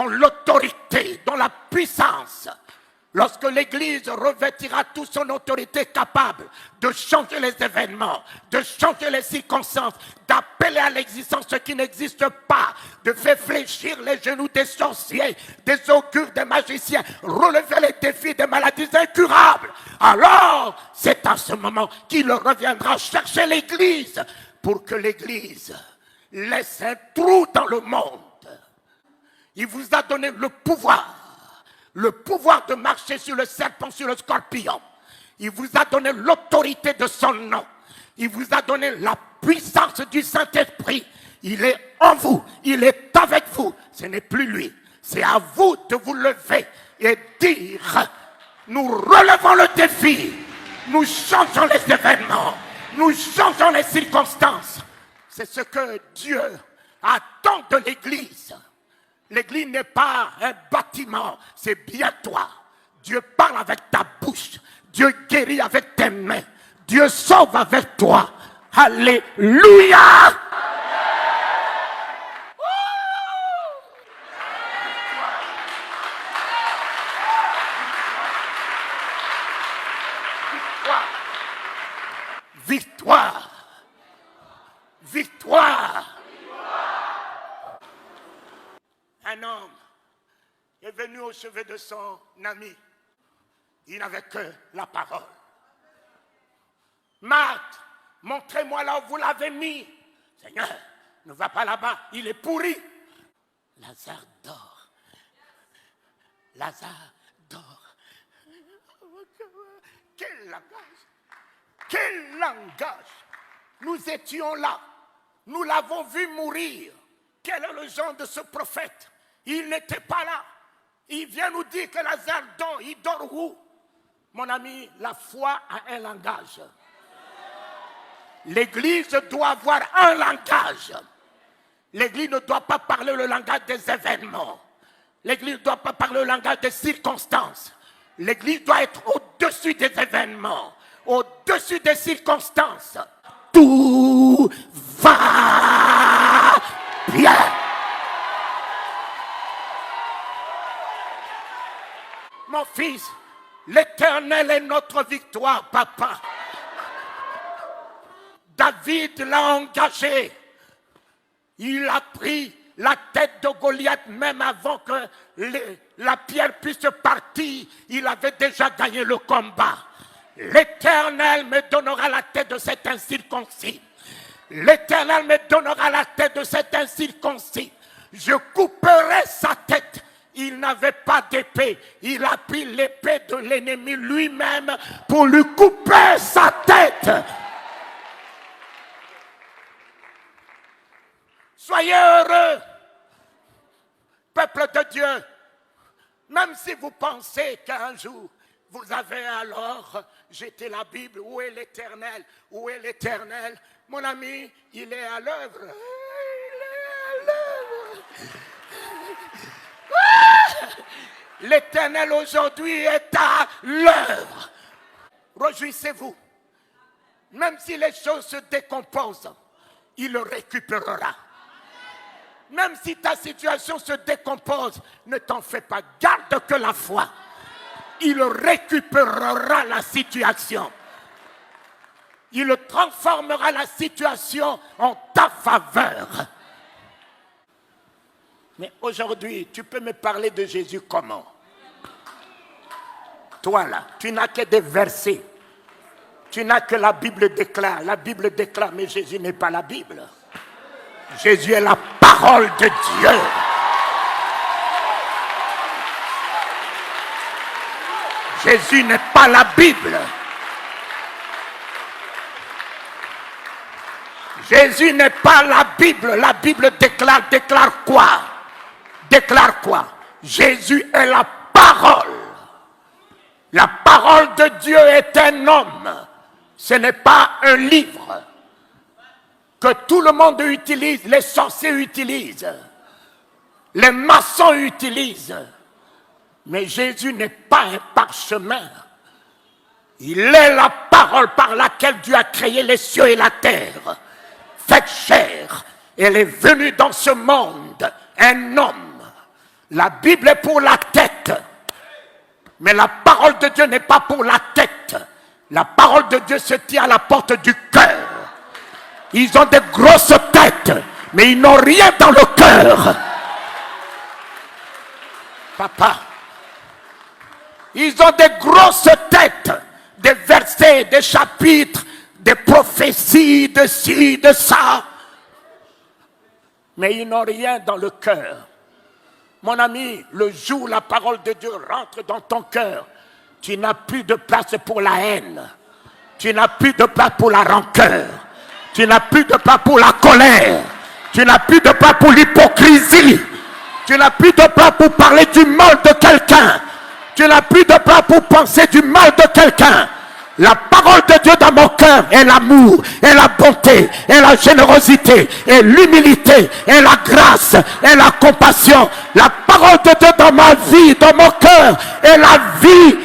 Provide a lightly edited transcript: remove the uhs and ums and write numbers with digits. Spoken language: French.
dans l'autorité, dans la puissance. Lorsque l'Église revêtira toute son autorité capable de changer les événements, de changer les circonstances, d'appeler à l'existence ce qui n'existe pas, de faire fléchir les genoux des sorciers, des augures, des magiciens, relever les défis des maladies incurables, alors c'est à ce moment qu'il reviendra chercher l'Église pour que l'Église laisse un trou dans le monde. Il vous a donné le pouvoir de marcher sur le serpent, sur le scorpion. Il vous a donné l'autorité de son nom. Il vous a donné la puissance du Saint-Esprit. Il est en vous, il est avec vous. Ce n'est plus lui. C'est à vous de vous lever et dire, nous relevons le défi. Nous changeons les événements. Nous changeons les circonstances. C'est ce que Dieu attend de l'Église. L'Église n'est pas un bâtiment, c'est bien toi. Dieu parle avec ta bouche. Dieu guérit avec tes mains. Dieu sauve avec toi. Alléluia! Victoire! Victoire! Un homme est venu au chevet de son ami. Il n'avait que la parole. Marthe, montrez-moi là où vous l'avez mis. Seigneur, ne va pas là-bas, il est pourri. Lazare dort. Lazare dort. Quel langage! Quel langage! Nous étions là. Nous l'avons vu mourir. Quel est le genre de ce prophète? Il n'était pas là. Il vient nous dire que Lazare dort. Il dort où? Mon ami, la foi a un langage. L'Église doit avoir un langage. L'Église ne doit pas parler le langage des événements. L'Église ne doit pas parler le langage des circonstances. L'Église doit être au-dessus des événements, au-dessus des circonstances. Tout va bien. Mon fils, l'Éternel est notre victoire, papa. David l'a engagé. Il a pris la tête de Goliath même avant que la pierre puisse partir. Il avait déjà gagné le combat. L'Éternel me donnera la tête de cet incirconcis. L'Éternel me donnera la tête de cet incirconcis. Je couperai sa tête. Il n'avait pas d'épée. Il a pris l'épée de l'ennemi lui-même pour lui couper sa tête. Soyez heureux, peuple de Dieu. Même si vous pensez qu'un jour, vous avez alors jeté la Bible. Où est l'Éternel? Où est l'Éternel? Mon ami, il est à l'œuvre. Il est à l'œuvre. L'Éternel aujourd'hui est à l'œuvre. Réjouissez-vous. Même si les choses se décomposent, il le récupérera. Même si ta situation se décompose, ne t'en fais pas. Garde que la foi. Il récupérera la situation. Il transformera la situation en ta faveur. Mais aujourd'hui, tu peux me parler de Jésus comment? Toi là, tu n'as que des versets. Tu n'as que la Bible déclare. La Bible déclare, mais Jésus n'est pas la Bible. Jésus est la parole de Dieu. Jésus n'est pas la Bible. Jésus n'est pas la Bible. La Bible déclare quoi? Déclare quoi? Jésus est la parole. La parole de Dieu est un homme. Ce n'est pas un livre que tout le monde utilise, les sorciers utilisent, les maçons utilisent. Mais Jésus n'est pas un parchemin. Il est la parole par laquelle Dieu a créé les cieux et la terre. Faite chair, elle est venue dans ce monde, un homme, La Bible est pour la tête. Mais la parole de Dieu n'est pas pour la tête. La parole de Dieu se tient à la porte du cœur. Ils ont des grosses têtes, mais ils n'ont rien dans le cœur. Papa, ils ont des grosses têtes, des versets, des chapitres, des prophéties, de ci, de ça. Mais ils n'ont rien dans le cœur. Mon ami, le jour où la parole de Dieu rentre dans ton cœur, tu n'as plus de place pour la haine. Tu n'as plus de place pour la rancœur. Tu n'as plus de place pour la colère. Tu n'as plus de place pour l'hypocrisie. Tu n'as plus de place pour parler du mal de quelqu'un. Tu n'as plus de place pour penser du mal de quelqu'un. La parole de Dieu dans mon cœur est l'amour, est la bonté, est la générosité, est l'humilité, est la grâce, est la compassion. La parole de Dieu dans ma vie, dans mon cœur, est la vie,